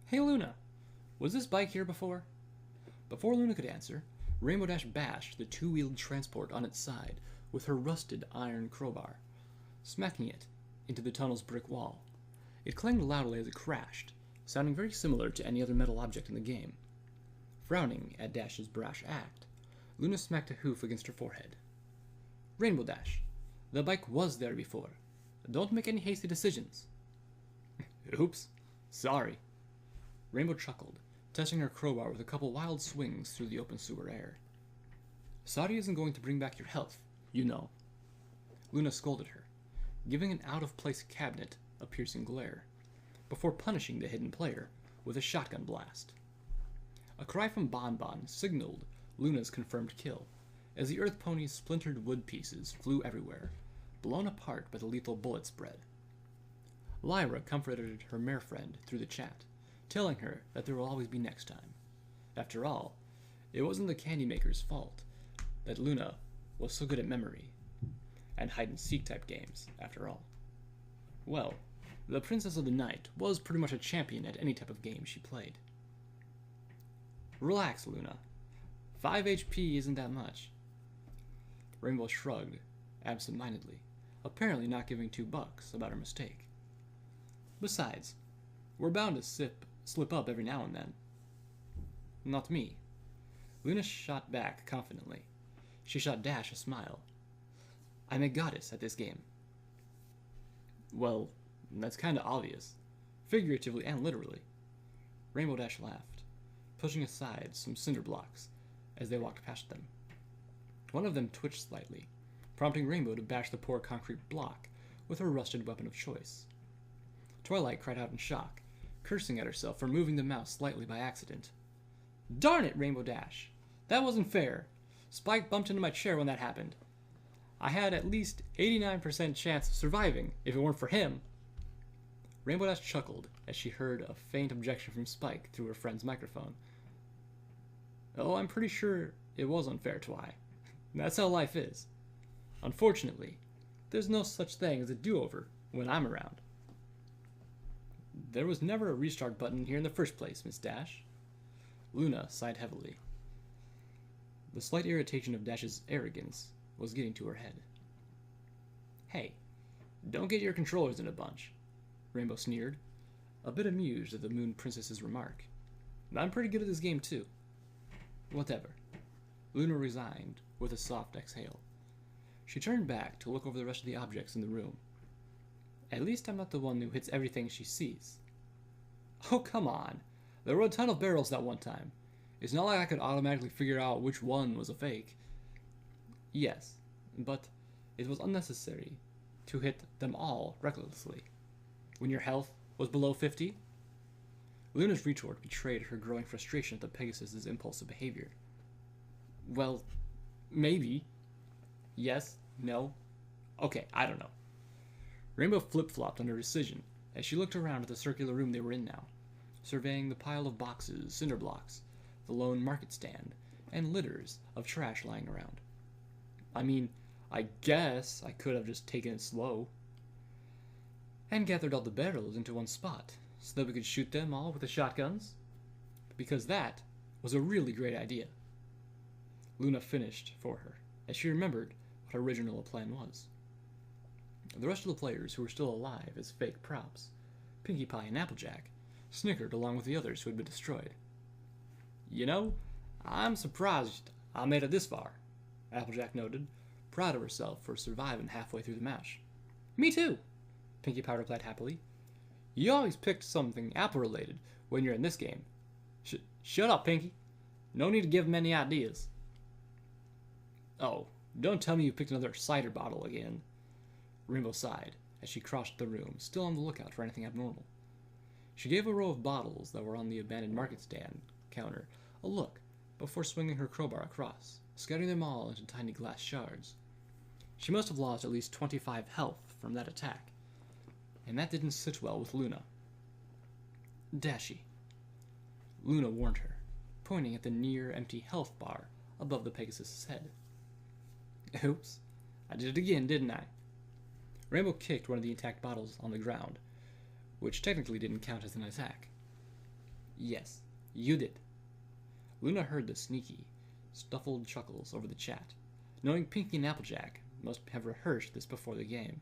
Hey Luna, was this bike here before? Before Luna could answer, Rainbow Dash bashed the two-wheeled transport on its side with her rusted iron crowbar, smacking it into the tunnel's brick wall. It clanged loudly as it crashed, sounding very similar to any other metal object in the game. Frowning at Dash's brash act, Luna smacked a hoof against her forehead. Rainbow Dash, the bike was there before. Don't make any hasty decisions. Oops, sorry. Rainbow chuckled, testing her crowbar with a couple wild swings through the open sewer air. Sorry isn't going to bring back your health, you know. Luna scolded her, giving an out-of-place cabinet a piercing glare, before punishing the hidden player with a shotgun blast. A cry from Bon Bon signaled Luna's confirmed kill, as the Earth Pony's splintered wood pieces flew everywhere, blown apart by the lethal bullet spread. Lyra comforted her mare friend through the chat, telling her that there will always be next time. After all, it wasn't the candy maker's fault that Luna was so good at memory, and hide-and-seek type games, after all. Well, the Princess of the Night was pretty much a champion at any type of game she played. Relax, Luna. 5 HP isn't that much. Rainbow shrugged, absent-mindedly, apparently not giving $2 about her mistake. Besides, we're bound to slip up every now and then. Not me. Luna shot back confidently. She shot Dash a smile. I'm a goddess at this game. Well, that's kinda obvious, figuratively and literally. Rainbow Dash laughed, pushing aside some cinder blocks as they walked past them. One of them twitched slightly, prompting Rainbow to bash the poor concrete block with her rusted weapon of choice. Twilight cried out in shock, cursing at herself for moving the mouse slightly by accident. Darn it, Rainbow Dash! That wasn't fair! Spike bumped into my chair when that happened. I had at least 89% chance of surviving if it weren't for him. Rainbow Dash chuckled as she heard a faint objection from Spike through her friend's microphone. Oh, I'm pretty sure it was unfair, Twi. That's how life is. Unfortunately, there's no such thing as a do-over when I'm around. There was never a restart button here in the first place, Miss Dash. Luna sighed heavily. The slight irritation of Dash's arrogance was getting to her head. Hey, don't get your controllers in a bunch, Rainbow sneered, a bit amused at the Moon Princess's remark. I'm pretty good at this game too. Whatever. Luna resigned with a soft exhale. She turned back to look over the rest of the objects in the room. At least I'm not the one who hits everything she sees. Oh, come on. There were a ton of barrels that one time. It's not like I could automatically figure out which one was a fake. Yes, but it was unnecessary to hit them all recklessly when your health was below 50. Luna's retort betrayed her growing frustration at the Pegasus's impulsive behavior. Well, maybe. Yes, no. Okay, I don't know. Rainbow flip-flopped under decision as she looked around at the circular room they were in now, surveying the pile of boxes, cinder blocks, the lone market stand, and litters of trash lying around. I mean, I guess I could have just taken it slow and gathered all the barrels into one spot so that we could shoot them all with the shotguns, because that was a really great idea. Luna finished for her as she remembered what her original plan was. The rest of the players who were still alive as fake props, Pinkie Pie and Applejack, snickered along with the others who had been destroyed. You know, I'm surprised I made it this far, Applejack noted, proud of herself for surviving halfway through the match. Me too, Pinkie Pie replied happily. You always picked something apple-related when you're in this game. Shut up, Pinkie. No need to give him any ideas. Oh, don't tell me you picked another cider bottle again. Rainbow sighed as she crossed the room, still on the lookout for anything abnormal. She gave a row of bottles that were on the abandoned market stand counter a look before swinging her crowbar across, scattering them all into tiny glass shards. She must have lost at least 25 health from that attack, and that didn't sit well with Luna. Dashy, Luna warned her, pointing at the near-empty health bar above the Pegasus's head. Oops, I did it again, didn't I? Rainbow kicked one of the intact bottles on the ground, which technically didn't count as an attack. Yes, you did. Luna heard the sneaky, snuffled chuckles over the chat, knowing Pinky and Applejack must have rehearsed this before the game,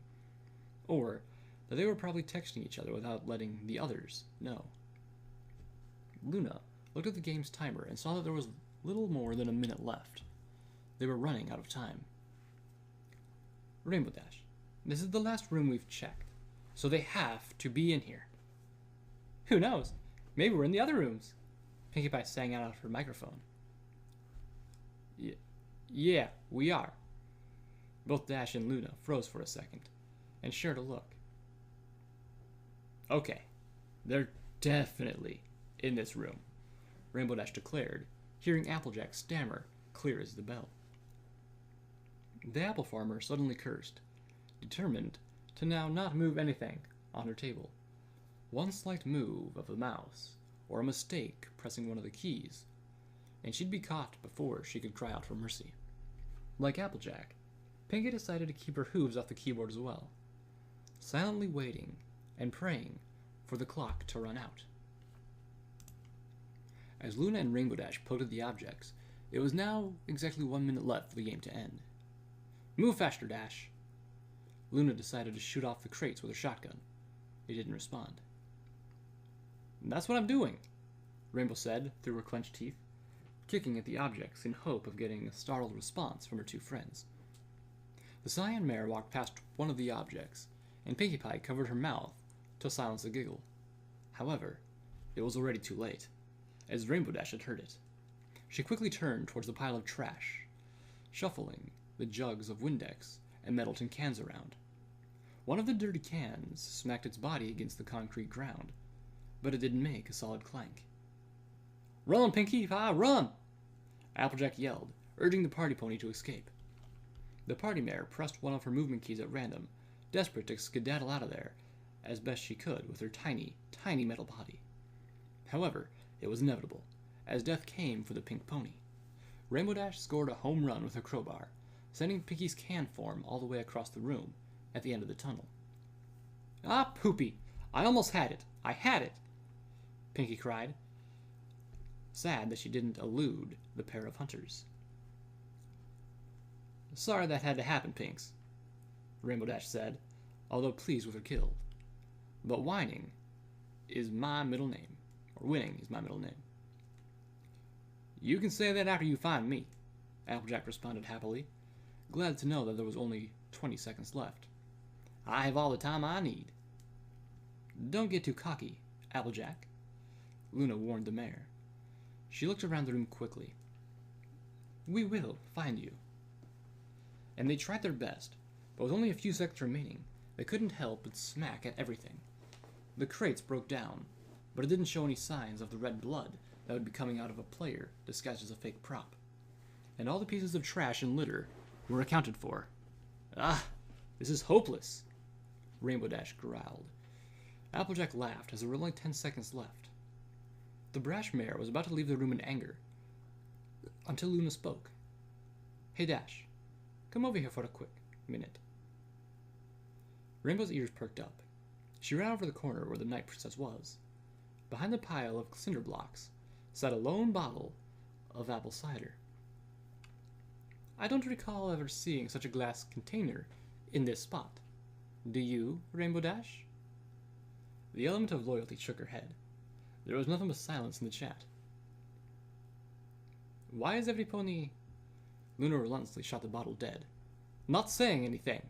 or that they were probably texting each other without letting the others know. Luna looked at the game's timer and saw that there was little more than a minute left. They were running out of time. Rainbow Dash, this is the last room we've checked, so they have to be in here. Who knows? Maybe we're in the other rooms. Pinkie Pie sang out of her microphone. Yeah, we are. Both Dash and Luna froze for a second and shared a look. Okay, they're definitely in this room, Rainbow Dash declared, hearing Applejack stammer clear as the bell. The apple farmer suddenly cursed, determined to now not move anything on her table. One slight move of the mouse, or a mistake pressing one of the keys, and she'd be caught before she could cry out for mercy. Like Applejack, Pinkie decided to keep her hooves off the keyboard as well, silently waiting and praying for the clock to run out. As Luna and Rainbow Dash poked at the objects, it was now exactly 1 minute left for the game to end. Move faster, Dash! Luna decided to shoot off the crates with her shotgun. It didn't respond. That's what I'm doing, Rainbow said through her clenched teeth, kicking at the objects in hope of getting a startled response from her two friends. The Cyan Mare walked past one of the objects, and Pinkie Pie covered her mouth to silence a giggle. However, it was already too late, as Rainbow Dash had heard it. She quickly turned towards the pile of trash, shuffling the jugs of Windex and metal tin cans around. One of the dirty cans smacked its body against the concrete ground, but it didn't make a solid clank. Run, Pinkie Pie, run! Applejack yelled, urging the party pony to escape. The party mare pressed one of her movement keys at random, desperate to skedaddle out of there as best she could with her tiny, tiny metal body. However, it was inevitable, as death came for the pink pony. Rainbow Dash scored a home run with her crowbar, sending Pinkie's can form all the way across the room at the end of the tunnel. Ah, poopy! I almost had it! I had it! Pinkie cried, sad that she didn't elude the pair of hunters. Sorry that had to happen, Pinks, Rainbow Dash said, although pleased with her kill. But whining is my middle name, or winning is my middle name. You can say that after you find me, Applejack responded happily, glad to know that there was only 20 seconds left. I have all the time I need. Don't get too cocky, Applejack, Luna warned the mare. She looked around the room quickly. We will find you. And they tried their best, but with only a few seconds remaining, they couldn't help but smack at everything. The crates broke down, but it didn't show any signs of the red blood that would be coming out of a player disguised as a fake prop. And all the pieces of trash and litter were accounted for. Ah, this is hopeless, Rainbow Dash growled. Applejack laughed as there were only 10 seconds left. The brash mare was about to leave the room in anger, until Luna spoke. Hey Dash, come over here for a quick minute. Rainbow's ears perked up. She ran over the corner where the Night Princess was. Behind the pile of cinder blocks sat a lone bottle of apple cider. I don't recall ever seeing such a glass container in this spot. Do you, Rainbow Dash? The element of loyalty shook her head. There was nothing but silence in the chat. Why is every pony... Luna relentlessly shot the bottle dead. Not saying anything.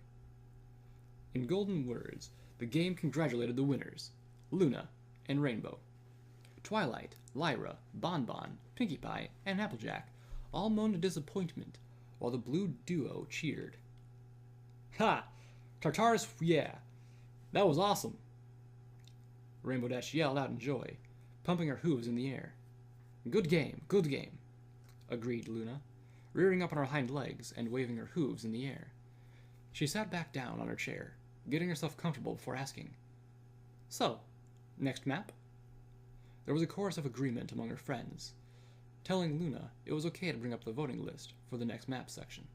In golden words, the game congratulated the winners, Luna and Rainbow. Twilight, Lyra, Bonbon, Pinkie Pie, and Applejack all moaned in disappointment, while the blue duo cheered. Ha! Tartarus, yeah! That was awesome! Rainbow Dash yelled out in joy, pumping her hooves in the air. Good game, agreed Luna, rearing up on her hind legs and waving her hooves in the air. She sat back down on her chair, getting herself comfortable before asking, So, next map? There was a chorus of agreement among her friends, telling Luna it was okay to bring up the voting list for the next map section.